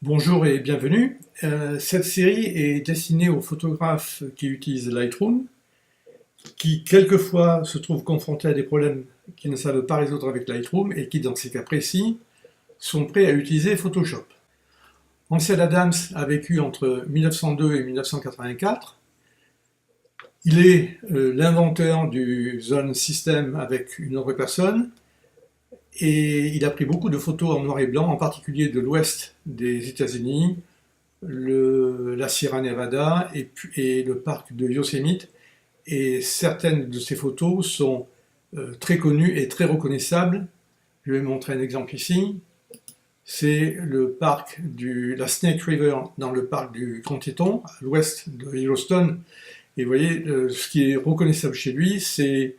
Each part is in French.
Bonjour et bienvenue. Cette série est destinée aux photographes qui utilisent Lightroom, qui quelquefois se trouvent confrontés à des problèmes qu'ils ne savent pas résoudre avec Lightroom et qui, dans ces cas précis, sont prêts à utiliser Photoshop. Ansel Adams a vécu entre 1902 et 1984. Il est l'inventeur du Zone System avec une autre personne. Et il a pris beaucoup de photos en noir et blanc, en particulier de l'ouest des États-Unis, la Sierra Nevada et le parc de Yosemite. Et certaines de ces photos sont très connues et très reconnaissables. Je vais vous montrer un exemple ici. C'est le parc la Snake River dans le parc du Grand Teton, à l'ouest de Yellowstone. Et vous voyez, ce qui est reconnaissable chez lui, c'est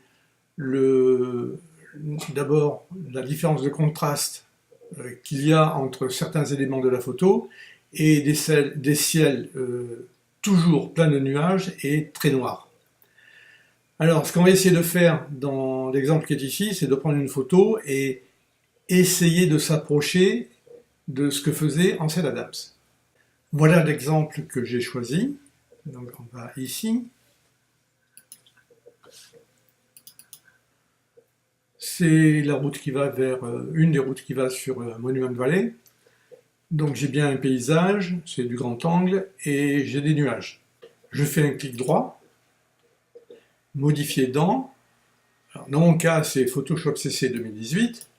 d'abord la différence de contraste qu'il y a entre certains éléments de la photo et des ciels toujours pleins de nuages et très noirs. Alors, ce qu'on va essayer de faire dans l'exemple qui est ici, c'est de prendre une photo et essayer de s'approcher de ce que faisait Ansel Adams. Voilà l'exemple que j'ai choisi. Donc, on va ici. C'est la route qui va vers une des routes qui va sur Monument Valley. Donc j'ai bien un paysage, c'est du grand angle et j'ai des nuages. Je fais un clic droit, modifier dans. Alors, dans mon cas, c'est Photoshop CC 2018.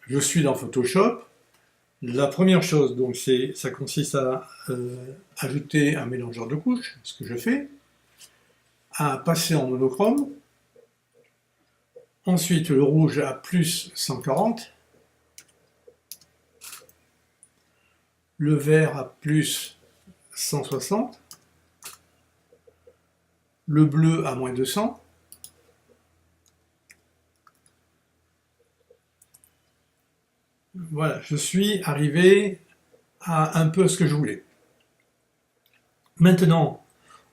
Je suis dans Photoshop. La première chose, donc, ça consiste à ajouter un mélangeur de couches, ce que je fais, à passer en monochrome. Ensuite, le rouge à plus 140. Le vert à plus 160. Le bleu à moins 200. Voilà, je suis arrivé à un peu ce que je voulais. Maintenant,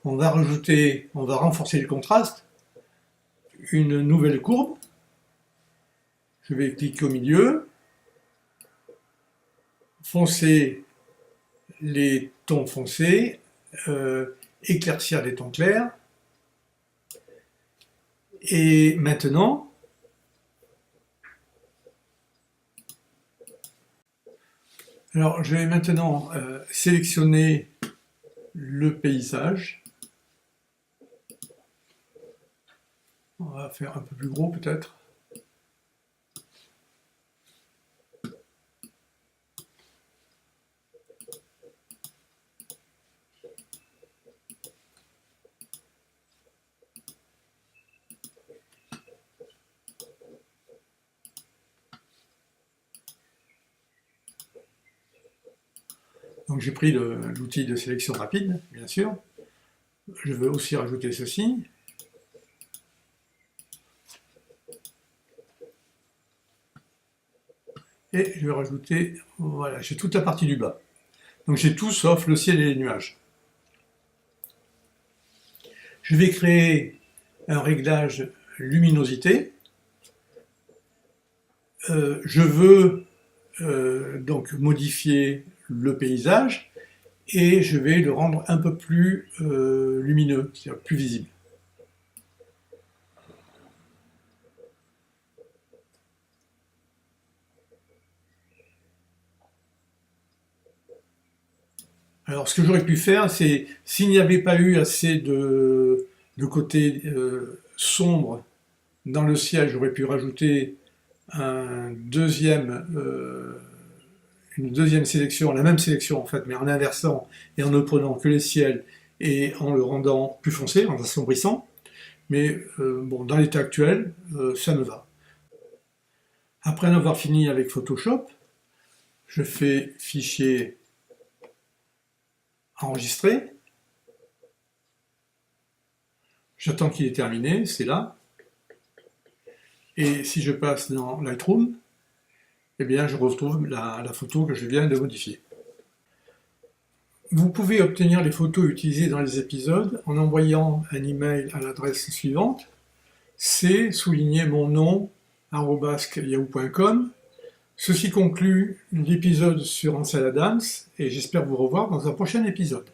on va renforcer le contraste, une nouvelle courbe. Je vais cliquer au milieu, foncer les tons foncés, éclaircir les tons clairs. Et maintenant, je vais maintenant sélectionner le paysage. On va faire un peu plus gros peut-être. Donc j'ai pris l'outil de sélection rapide, bien sûr. Je veux aussi rajouter ceci. Et je vais rajouter, voilà, j'ai toute la partie du bas. Donc j'ai tout sauf le ciel et les nuages. Je vais créer un réglage luminosité. Je veux donc modifier le paysage et je vais le rendre un peu plus lumineux, c'est-à-dire plus visible. Alors, ce que j'aurais pu faire, c'est, s'il n'y avait pas eu assez de côté sombre dans le ciel, j'aurais pu rajouter une deuxième sélection, la même sélection en fait, mais en inversant et en ne prenant que les ciels et en le rendant plus foncé, en l'assombrissant. Mais bon, dans l'état actuel, ça me va. Après en avoir fini avec Photoshop, je fais Fichier, Enregistrer. J'attends qu'il est terminé, c'est là. Et si je passe dans Lightroom, eh bien je retrouve la photo que je viens de modifier. Vous pouvez obtenir les photos utilisées dans les épisodes en envoyant un email à l'adresse suivante, c souligné mon nom @yahoo.com. Ceci conclut l'épisode sur Ansel Adams et j'espère vous revoir dans un prochain épisode.